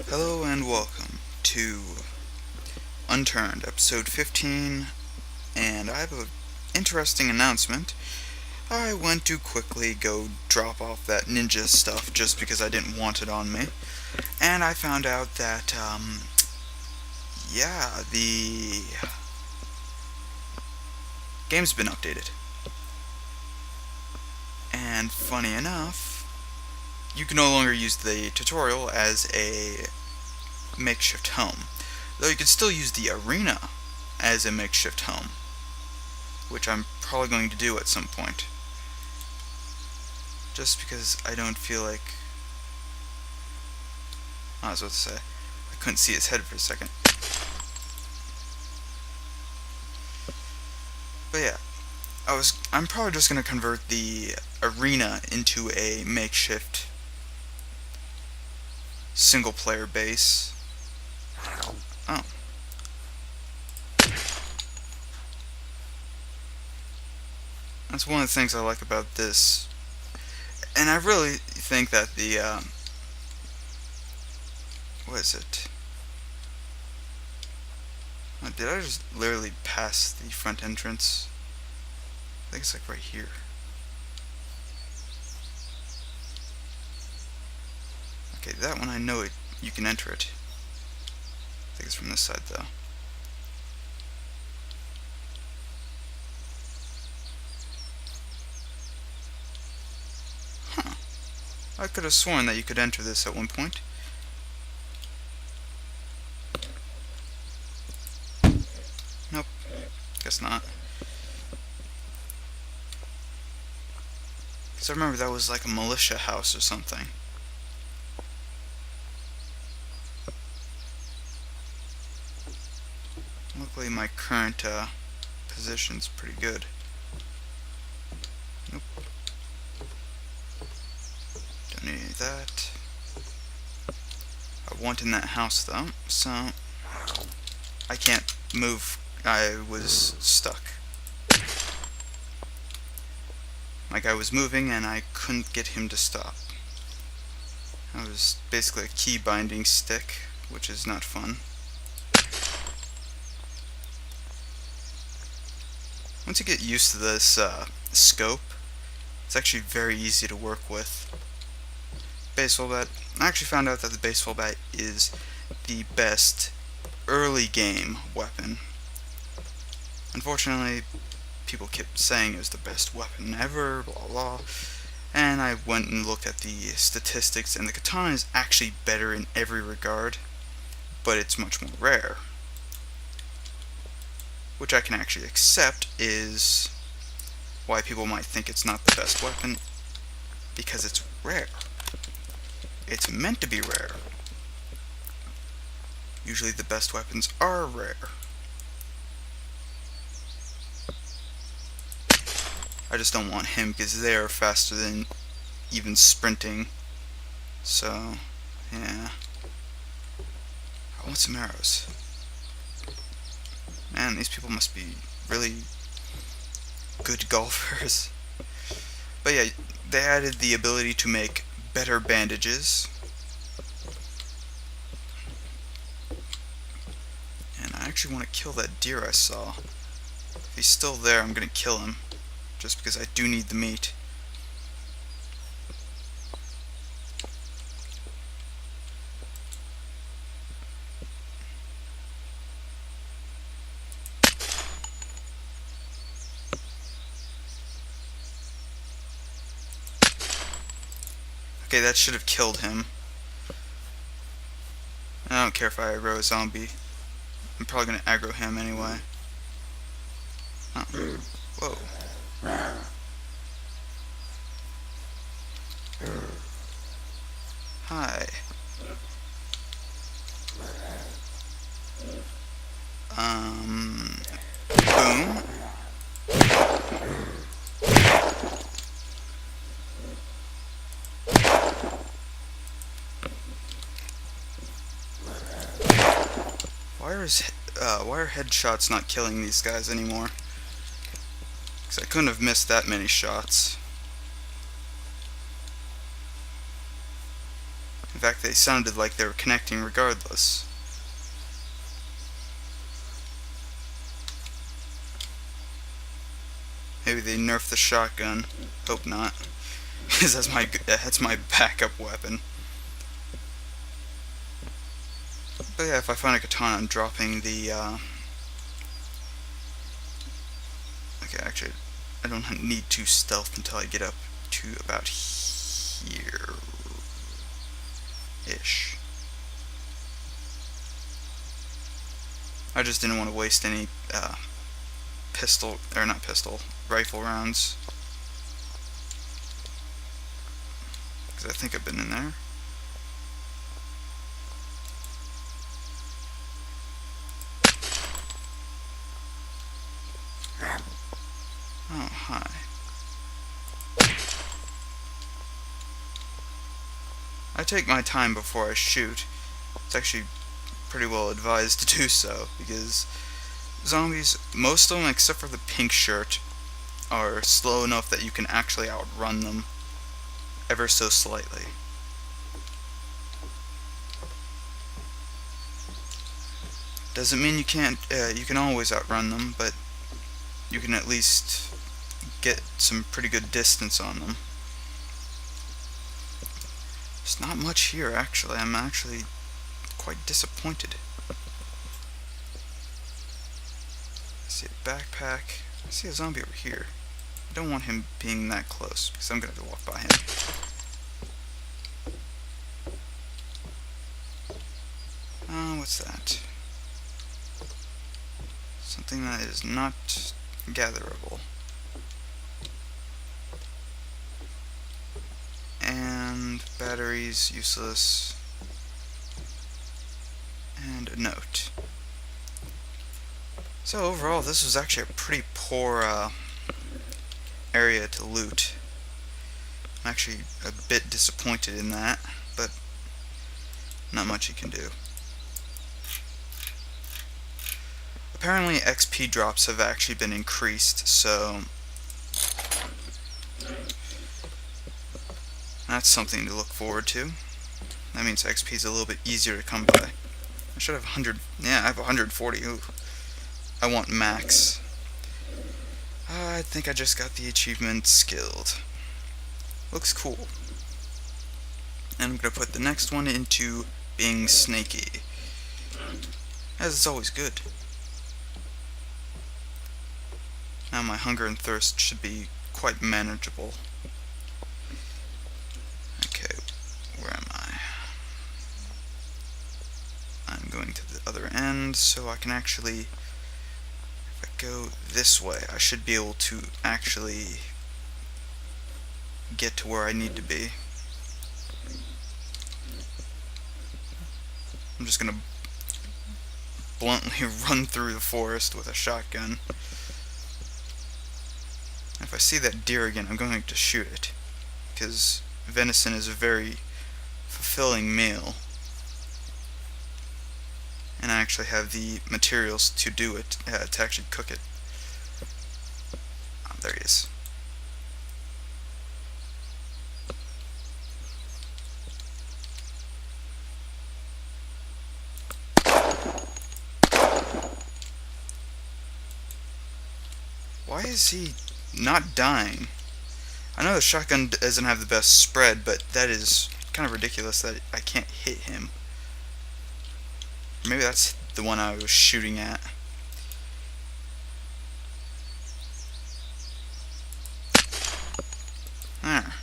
Hello and welcome to Unturned, episode 15, and I have an interesting announcement. I went to quickly go drop off that ninja stuff just because I didn't want it on me, and I found out that, the game's been updated. And funny enough, you can no longer use the tutorial as a makeshift home, though you could still use the arena as a makeshift home, which I'm probably going to do at some point, just because I don't feel like... I was about to say, I couldn't see his head for a second. But yeah, I'm probably just going to convert the arena into a makeshift single player base. Oh. That's one of the things I like about this. And I really think that the, what is it? Did I just literally pass the front entrance? I think it's like right here. Okay, that one I know you can enter it. I think it's from this side though. Huh. I could have sworn that you could enter this at one point. Nope. Guess not. Because I remember that was like a militia house or something. Luckily my current position's pretty good. Nope. Don't need any of that. I want in that house though, so I can't move. I was stuck. My guy was moving and I couldn't get him to stop. That was basically a key binding stick, which is not fun. Once you get used to this scope, it's actually very easy to work with. Baseball bat. I actually found out that the baseball bat is the best early game weapon. Unfortunately, people kept saying it was the best weapon ever, blah blah. And I went and looked at the statistics, and the katana is actually better in every regard, but it's much more rare. Which I can actually accept is why people might think it's not the best weapon, because it's rare. It's meant to be rare. Usually the best weapons are rare. I just don't want him because they are faster than even sprinting. So, yeah. I want some arrows. Man, these people must be really good golfers. But yeah, they added the ability to make better bandages. And I actually want to kill that deer I saw. If he's still there, I'm going to kill him. Just because I do need the meat. Okay, that should have killed him. I don't care if I aggro a zombie. I'm probably going to aggro him anyway. Oh. Whoa. Hi. Boom. Why are headshots not killing these guys anymore? Because I couldn't have missed that many shots. In fact, they sounded like they were connecting regardless. Maybe they nerfed the shotgun. Hope not, because that's my backup weapon. But yeah, if I find a katana, I'm dropping the. Okay, actually, I don't need to stealth until I get up to about here-ish. I just didn't want to waste any rifle rounds. Because I think I've been in there. Oh, hi. I take my time before I shoot. It's actually pretty well advised to do so, because zombies, most of them except for the pink shirt, are slow enough that you can actually outrun them ever so slightly. Doesn't mean you can't, you can always outrun them, but you can at least get some pretty good distance on them. There's not much here, actually. I'm actually quite disappointed. I see a backpack. I see a zombie over here. I don't want him being that close, because I'm going to have to walk by him. What's that? Something that is not gatherable. And batteries, useless. And a note. So overall, this was actually a pretty poor area to loot. I'm actually a bit disappointed in that, but not much you can do. Apparently XP drops have actually been increased, so that's something to look forward to. That means XP is a little bit easier to come by. I should have 100. Yeah, I have 140. Ooh. I want max. I think I just got the achievement skilled. Looks cool. And I'm going to put the next one into being snaky, as it's always good. Now my hunger and thirst should be quite manageable. Okay, where am I? I'm going to the other end, so I can actually, if I go this way, I should be able to actually get to where I need to be. I'm just gonna bluntly run through the forest with a shotgun. If I see that deer again, I'm going to shoot it, because venison is a very fulfilling meal, and I actually have the materials to do it, to actually cook it. Oh, there he is. Why is he not dying? I know the shotgun doesn't have the best spread, but that is kind of ridiculous that I can't hit him. Maybe that's the one I was shooting at. There.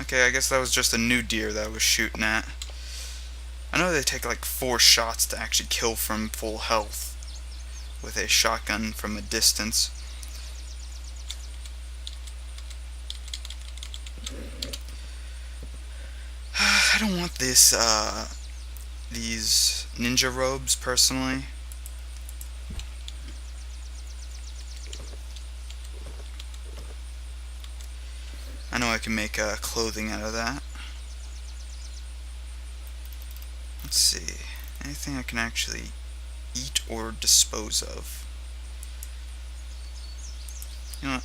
Okay, I guess that was just a new deer that I was shooting at. I know they take like 4 shots to actually kill from full health with a shotgun from a distance. I don't want this, these ninja robes, personally. I know I can make clothing out of that. Let's see. Anything I can actually eat or dispose of? You know what?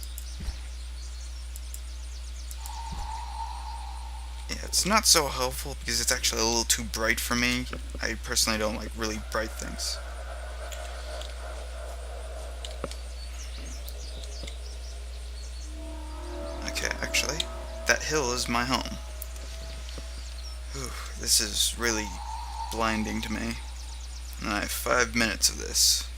Yeah, it's not so helpful because it's actually a little too bright for me. I personally don't like really bright things. Okay, actually, that hill is my home. Whew, this is really blinding to me. And I have 5 minutes of this.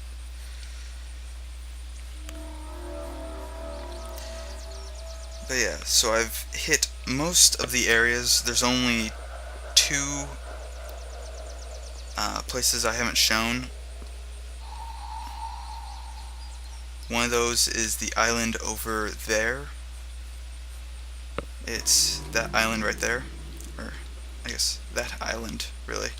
But yeah, so I've hit most of the areas. There's only two places I haven't shown. One of those is the island over there. It's that island right there. Or, I guess, that island, really.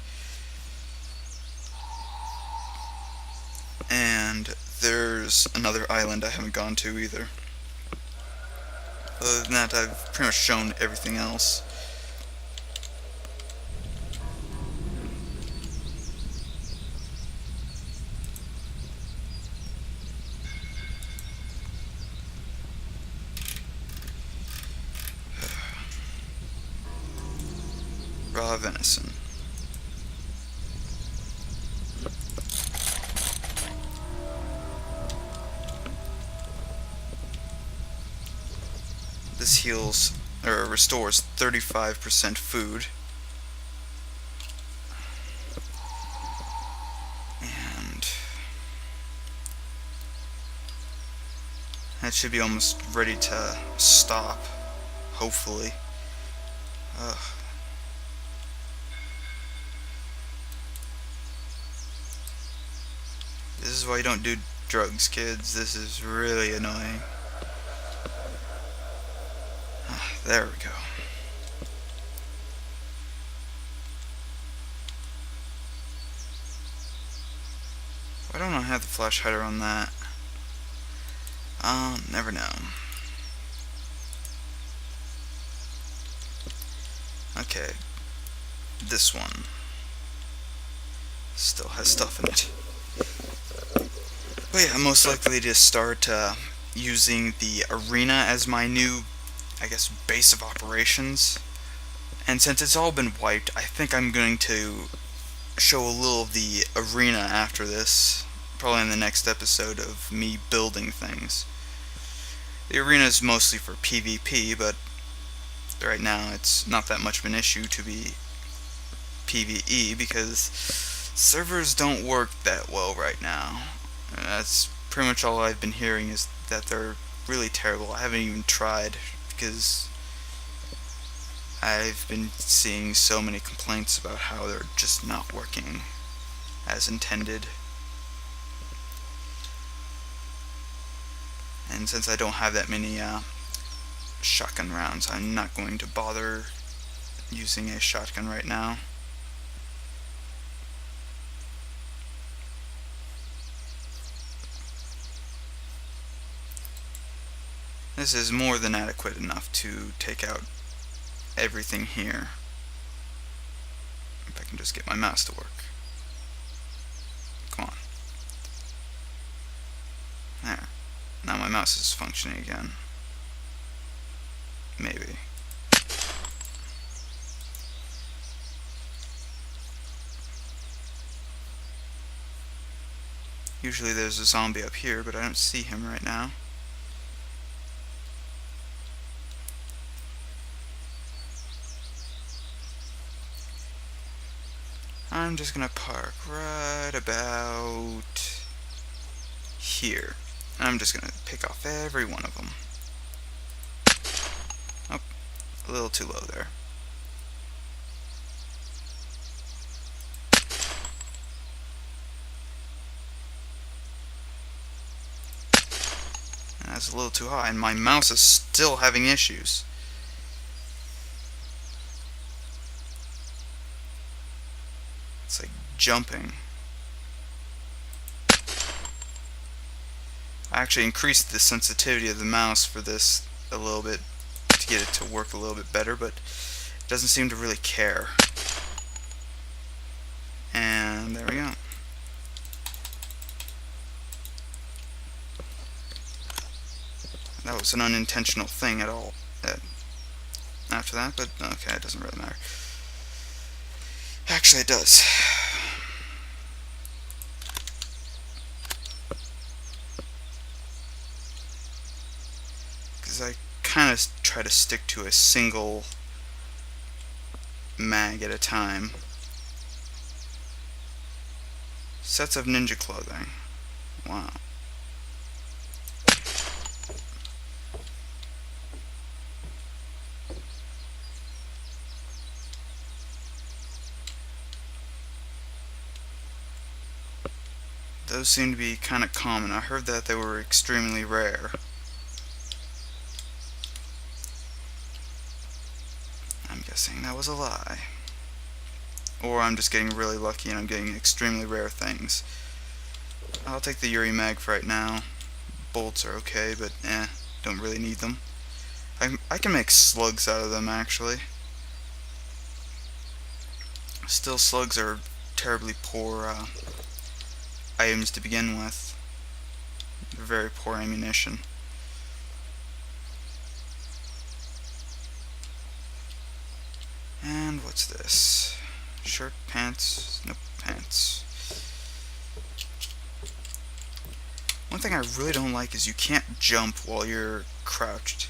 And there's another island I haven't gone to either. Other than that, I've pretty much shown everything else. Raw venison. This heals, or restores 35% food. And that should be almost ready to stop, hopefully. Ugh. This is why you don't do drugs, kids. This is really annoying. There we go. Why don't I have the flash hider on that? I'll never know. Okay. This one still has stuff in it. But yeah, I'm most likely to start using the arena as my new, I guess, base of operations. And since it's all been wiped, I think I'm going to show a little of the arena after this, probably in the next episode of me building things. The arena is mostly for PvP, but right now it's not that much of an issue to be PvE because servers don't work that well right now. That's pretty much all I've been hearing, is that they're really terrible. I haven't even tried because I've been seeing so many complaints about how they're just not working as intended. And since I don't have that many shotgun rounds, I'm not going to bother using a shotgun right now. This is more than adequate enough to take out everything here. If I can just get my mouse to work. Come on. There. Now my mouse is functioning again. Maybe. Usually there's a zombie up here, but I don't see him right now. I'm just gonna park right about here. I'm just gonna pick off every one of them. Oh, a little too low there. That's a little too high, and my mouse is still having issues. It's like jumping. I actually increased the sensitivity of the mouse for this a little bit to get it to work a little bit better, but it doesn't seem to really care. And there we go. That was an unintentional thing at all. after that, but okay, it doesn't really matter. Actually, it does. Because I kind of try to stick to a single mag at a time. Sets of ninja clothing. Wow. Those seem to be kind of common. I heard that they were extremely rare. I'm guessing that was a lie. Or I'm just getting really lucky and I'm getting extremely rare things. I'll take the Yuri mag for right now. Bolts are okay, but don't really need them. I can make slugs out of them, actually. Still, slugs are terribly poor items to begin with. They're very poor ammunition. And what's this? Shirt, pants, nope, pants. One thing I really don't like is you can't jump while you're crouched.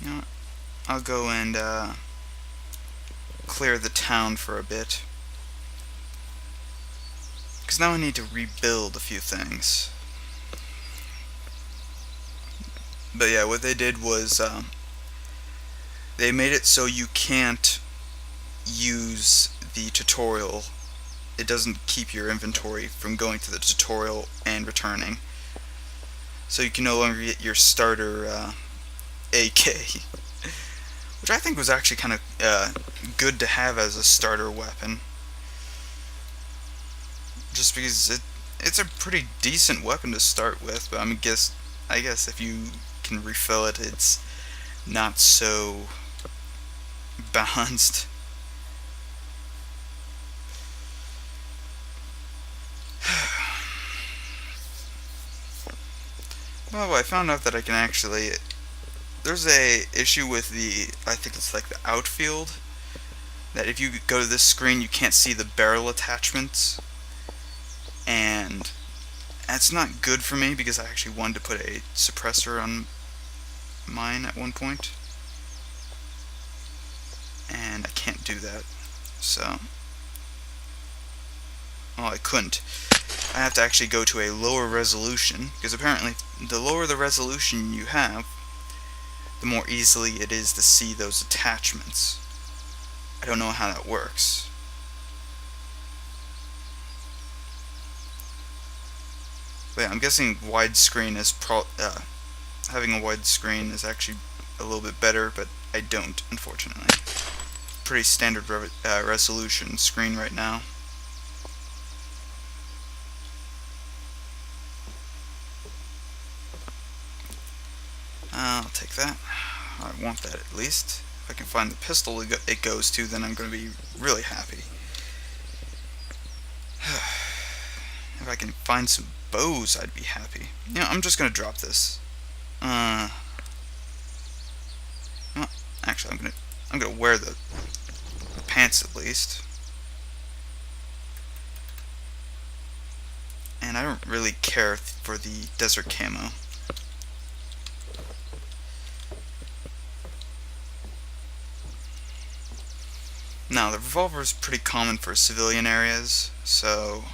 You know what? I'll go and clear the town for a bit. Because now I need to rebuild a few things. But yeah, what they did was they made it so you can't use the tutorial. It doesn't keep your inventory from going to the tutorial and returning. So you can no longer get your starter AK. Which I think was actually kind of good to have as a starter weapon. Just because it's a pretty decent weapon to start with, but I guess if you can refill it, it's not so balanced. Well, I found out that I can actually... There's a issue with I think it's like the outfield, that if you go to this screen you can't see the barrel attachments, and that's not good for me because I actually wanted to put a suppressor on mine at one point, and I can't do that, so... Well, I couldn't. I have to actually go to a lower resolution, because apparently the lower the resolution you have, the more easily it is to see those attachments. I don't know how that works. But yeah, I'm guessing widescreen is having a widescreen is actually a little bit better, but I don't, unfortunately. Pretty standard resolution screen right now. I'll take that. I want that at least. If I can find the pistol it goes to, then I'm going to be really happy. If I can find some bows, I'd be happy. You know, I'm just going to drop this. Well, actually, I'm gonna wear the pants at least. And I don't really care for the desert camo. Now, the revolver is pretty common for civilian areas, so...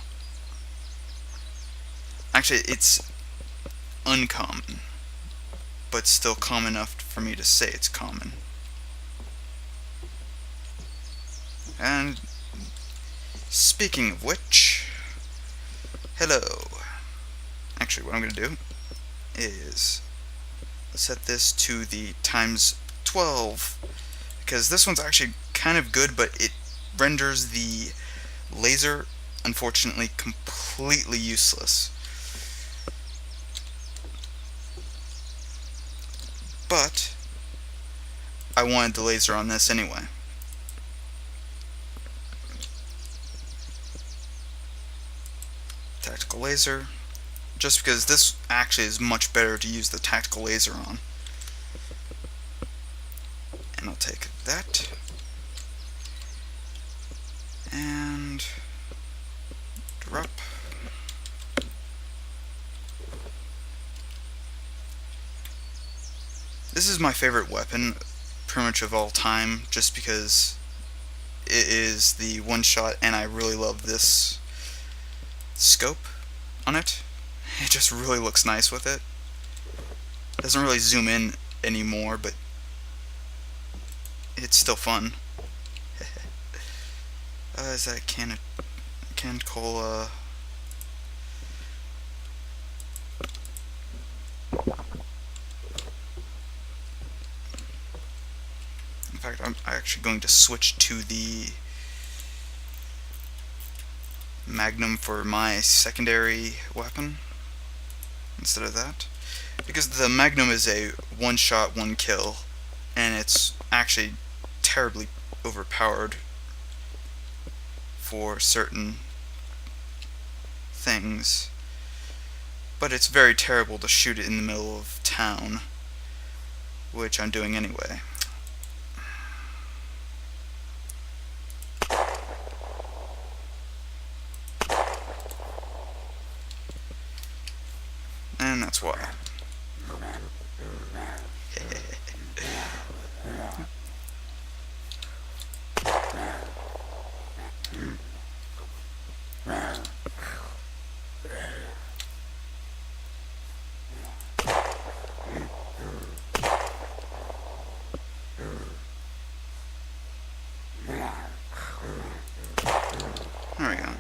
Actually, it's uncommon, but still common enough for me to say it's common. And speaking of which, hello. Actually, what I'm going to do is set this to the times 12, because this one's actually kind of good, but it renders the laser, unfortunately, completely useless. But I wanted the laser on this anyway. Tactical laser. Just because this actually is much better to use the tactical laser on. And I'll take that. And drop. This is my favorite weapon pretty much of all time, just because it is the one shot and I really love this scope on it. It just really looks nice with it. Doesn't really zoom in anymore, but it's still fun. Is that canned cola? In fact, I'm actually going to switch to the Magnum for my secondary weapon instead of that, because the Magnum is a one shot, one kill, and it's actually terribly overpowered for certain things, but it's very terrible to shoot it in the middle of town, which I'm doing anyway. And that's why. There we go.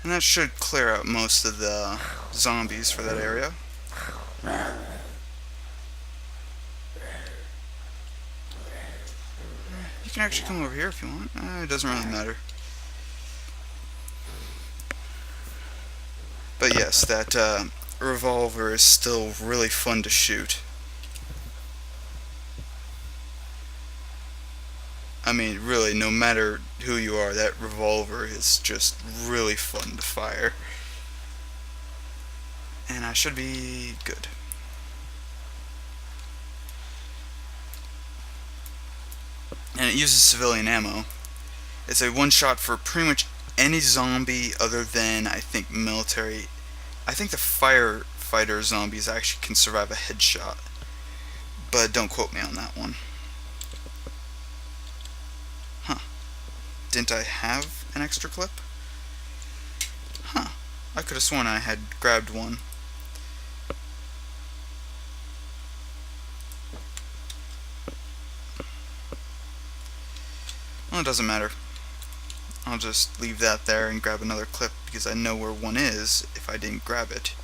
And that should clear out most of the zombies for that area. You can actually come over here if you want. It doesn't really matter. But yes, that revolver is still really fun to shoot. I mean, really, no matter who you are, that revolver is just really fun to fire. And I should be good. And it uses civilian ammo. It's a one-shot for pretty much any zombie other than, I think, military. I think the firefighter zombies actually can survive a headshot, but don't quote me on that one. Huh. Didn't I have an extra clip? Huh. I could have sworn I had grabbed one. Well, it doesn't matter. I'll just leave that there and grab another clip because I know where one is if I didn't grab it.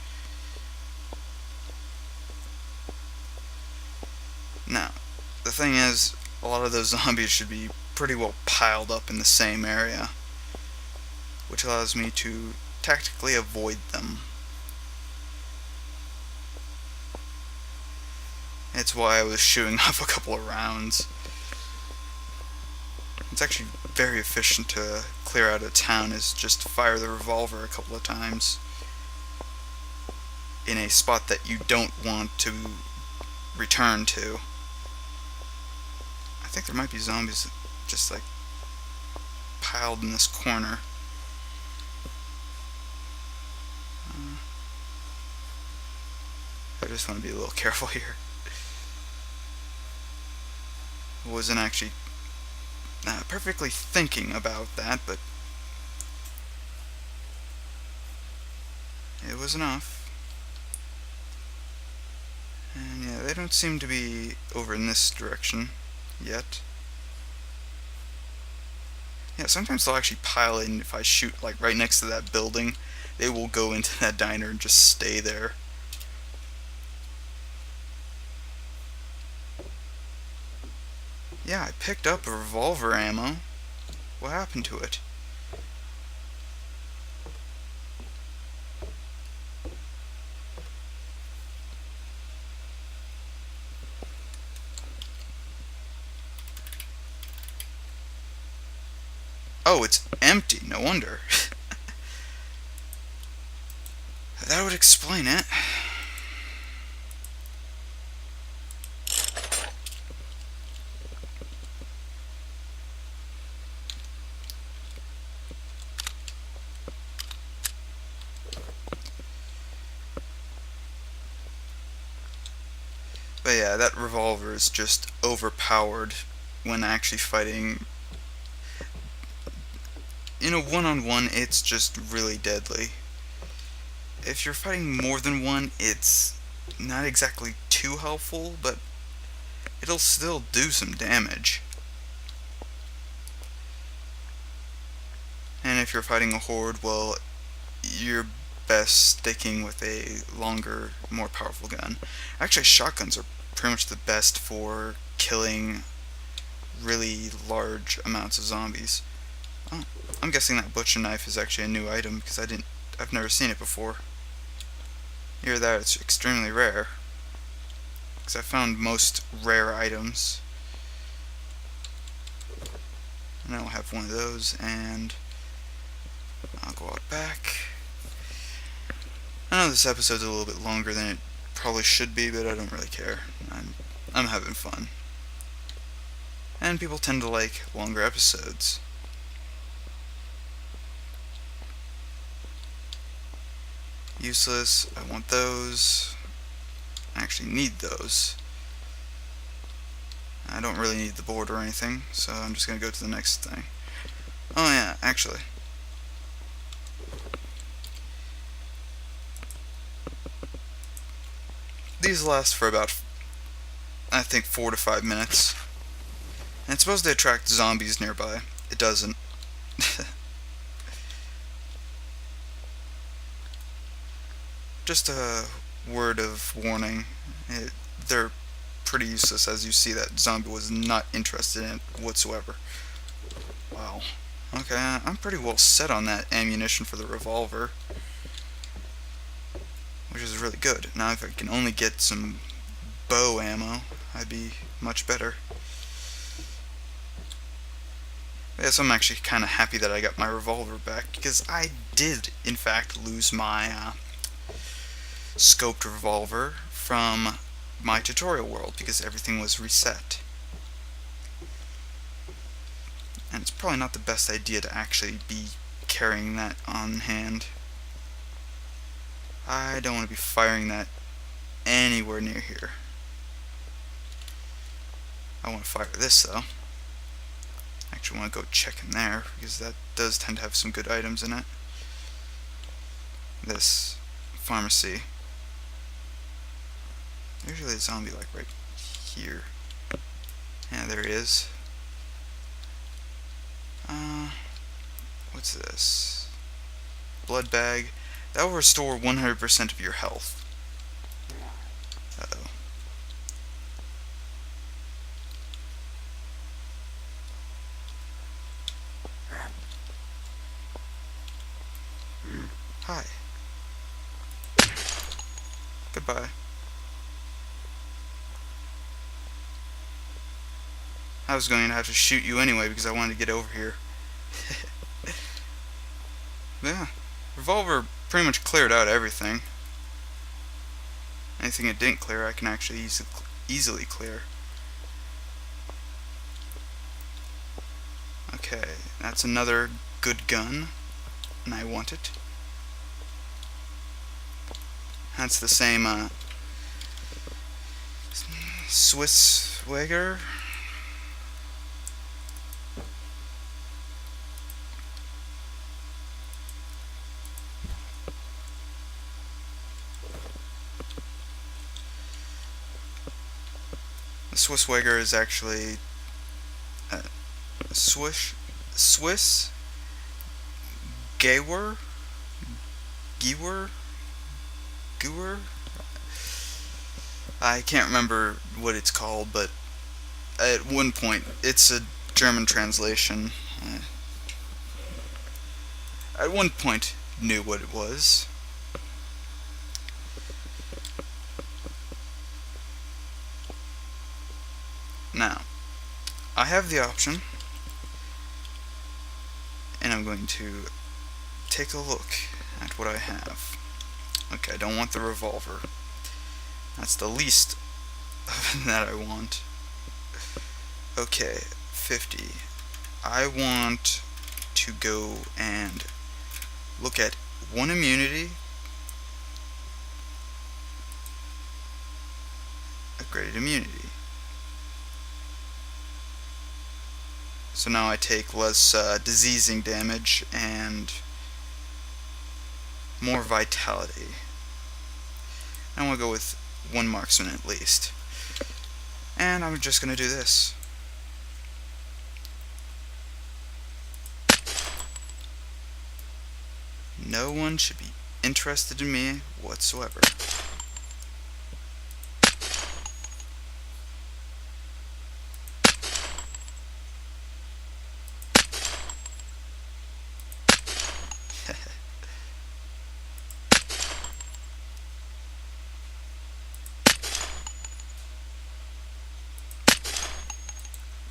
Now, the thing is, a lot of those zombies should be pretty well piled up in the same area, which allows me to tactically avoid them. It's why I was shooting off a couple of rounds. It's actually very efficient to clear out a town, is just fire the revolver a couple of times in a spot that you don't want to return to. I think there might be zombies just like piled in this corner. I just want to be a little careful here. I wasn't actually perfectly thinking about that, but it was enough. And yeah, they don't seem to be over in this direction yet. Yeah, sometimes they'll actually pile in. If I shoot like right next to that building, they will go into that diner and just stay there. Yeah, I picked up a revolver ammo. What happened to it? Oh, it's empty. No wonder. That would explain it. But yeah, that revolver is just overpowered when actually fighting. In a one-on-one, it's just really deadly. If you're fighting more than one, it's not exactly too helpful, but it'll still do some damage. And if you're fighting a horde, well, you're best sticking with a longer, more powerful gun. Actually, shotguns are pretty much the best for killing really large amounts of zombies. Oh, I'm guessing that butcher knife is actually a new item because I've never seen it before. Either that, it's extremely rare. Because I found most rare items. And I'll have one of those, and I'll go out back. I know this episode's a little bit longer than it probably should be, but I don't really care. I'm having fun. And people tend to like longer episodes. Useless. I want those. I actually need those. I don't really need the board or anything, so I'm just going to go to the next thing. Oh yeah, actually. These last for about, I think, 4 to 5 minutes. And it's supposed to attract zombies nearby. It doesn't. Just a word of warning. They're pretty useless, as you see that zombie was not interested in it whatsoever. Wow. Okay, I'm pretty well set on that ammunition for the revolver, which is really good. Now if I can only get some bow ammo, I'd be much better. Yes, I'm actually kind of happy that I got my revolver back, because I did, in fact, lose my scoped revolver from my tutorial world, because everything was reset. And it's probably not the best idea to actually be carrying that on hand. I don't want to be firing that anywhere near here. I want to fire this though. I actually want to go check in there, because that does tend to have some good items in it. This pharmacy. Usually a zombie like right here. Yeah, there he is. What's this? Blood bag. That will restore 100% of your health. Uh-oh. Hi. Goodbye. I was going to have to shoot you anyway because I wanted to get over here. Yeah, revolver pretty much cleared out everything. Anything it didn't clear, I can actually easily clear. Okay, that's another good gun, and I want it. That's the same Swiss Wager. The Swiss Wager is actually Swiss Gewehr. I can't remember what it's called, but at one point it's a German translation. At one point knew what it was. Now, I have the option I'm going to take a look at what I have. Okay, I don't want the revolver. That's the least that I want. Okay, 50. I want to go and look at one immunity, upgraded immunity. So now I take less diseasing damage and more vitality. I want to go with one marksman at least. And I'm just going to do this. No one should be interested in me whatsoever.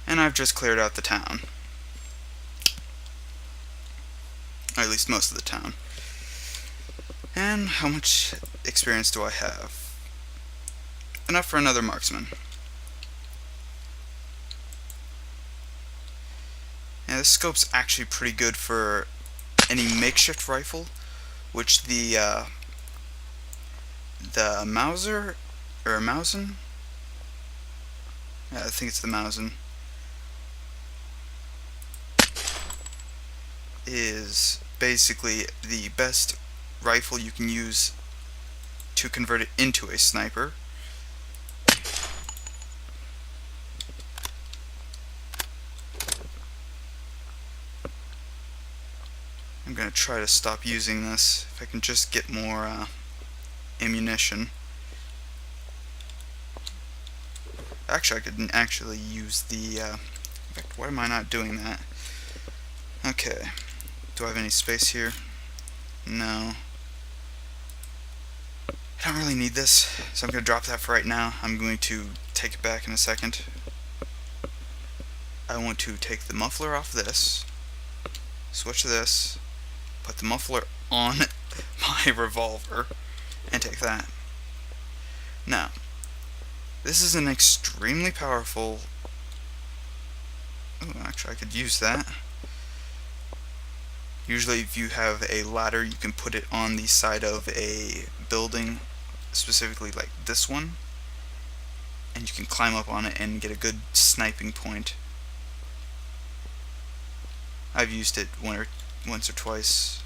And I've just cleared out the town. Or at least most of the town. And how much experience do I have? Enough for another marksman. Yeah, this scope's actually pretty good for any makeshift rifle, which the Mauser, or Mausen? Yeah, I think it's the Mausen. Is basically the best rifle you can use to convert it into a sniper. I'm gonna try to stop using this if I can just get more ammunition. Actually, I could actually use the in fact, why am I not doing that? Okay. Do I have any space here? No. I don't really need this, so I'm going to drop that for right now. I'm going to take it back in a second. I want to take the muffler off this, switch to this, put the muffler on my revolver, and take that. Now, this is an extremely powerful... Oh, actually I could use that. Usually if you have a ladder, you can put it on the side of a building, specifically like this one, and you can climb up on it and get a good sniping point. I've used it once or twice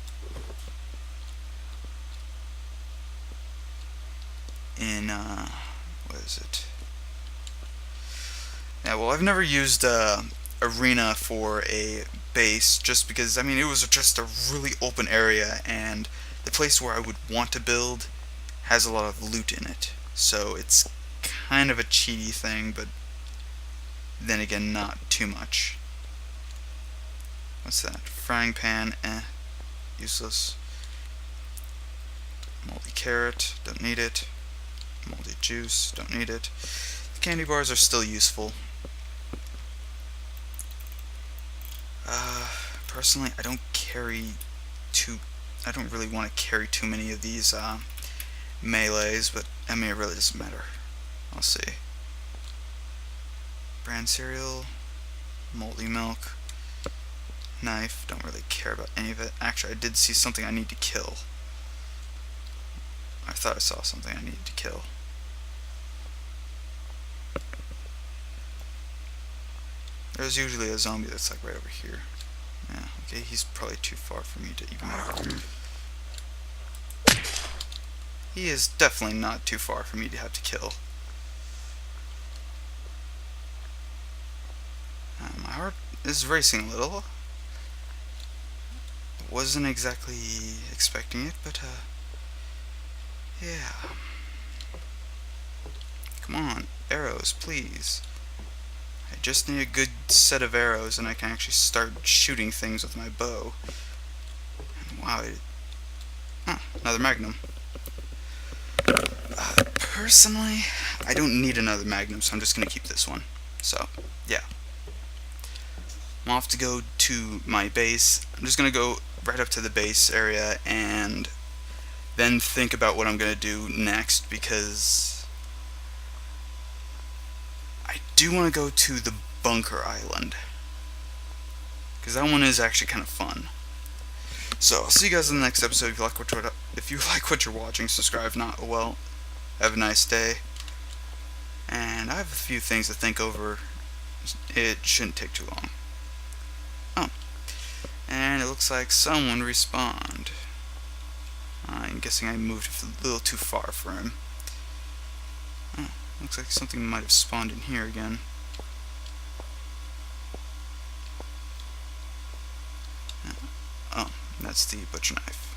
in, what is it? Yeah, well, I've never used Arena for a base, just because, I mean, it was just a really open area, and the place where I would want to build has a lot of loot in it, so it's kind of a cheaty thing, but then again, not too much. What's that? Frying pan, useless. Moldy carrot, don't need it. Moldy juice, don't need it. The candy bars are still useful. Personally, I don't really want to carry too many of these melees, but I mean, it really doesn't matter. I'll see. Bran cereal, moldy milk, knife, don't really care about any of it. Actually, I did see something I need to kill. I thought I saw something I needed to kill. There's usually a zombie that's like right over here. Yeah, okay, he's probably too far for me to even... He is definitely not too far for me to have to kill. My heart is racing a little. Wasn't exactly expecting it, but yeah. Come on, arrows, please. I just need a good set of arrows and I can actually start shooting things with my bow. And wow, another magnum. Personally, I don't need another magnum, so I'm just going to keep this one. So, yeah. I'm off to go to my base. I'm just going to go right up to the base area and then think about what I'm going to do next, because I do want to go to the bunker island, because that one is actually kind of fun. So I'll see you guys in the next episode. If you like what you're watching, subscribe. If not, well, have a nice day. And I have a few things to think over. It shouldn't take too long. Oh, and it looks like someone respawned. I'm guessing I moved a little too far for him. Oh, looks like something might have spawned in here again. Oh, that's the butcher knife.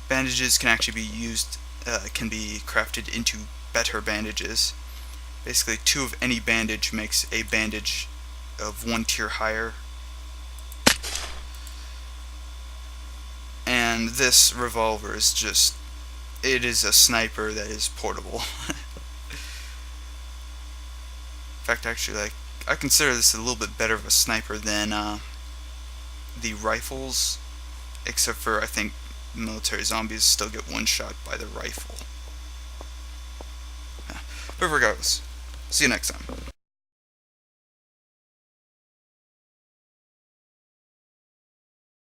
Bandages can actually be used, can be crafted into better bandages. Basically, 2 of any bandage makes a bandage of 1 tier higher. And this revolver is just, it is a sniper that is portable. In fact, actually, like, I consider this a little bit better of a sniper than the rifles, except for I think military zombies still get one shot by the rifle. But regardless, see you next time.